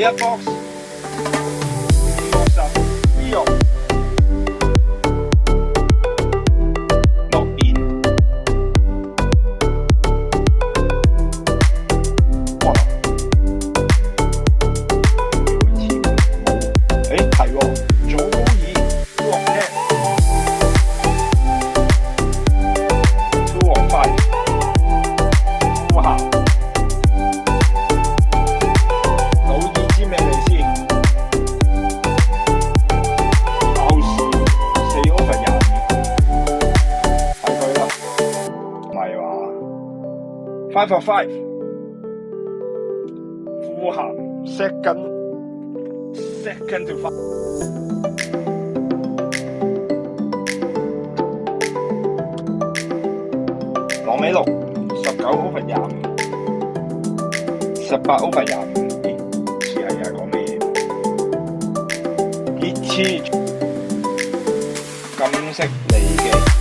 一 box 60 Rio 諾言，哇！係喎，祖高爾2 of 10 2 of 5， 富咸。魯爾詹美利斯4 over 25，係佢啦，唔係話5 of 5，富咸 second to 5，羅美露19 over 25，18 over 25。似係啊，講咩嘢？熱刺金色利記。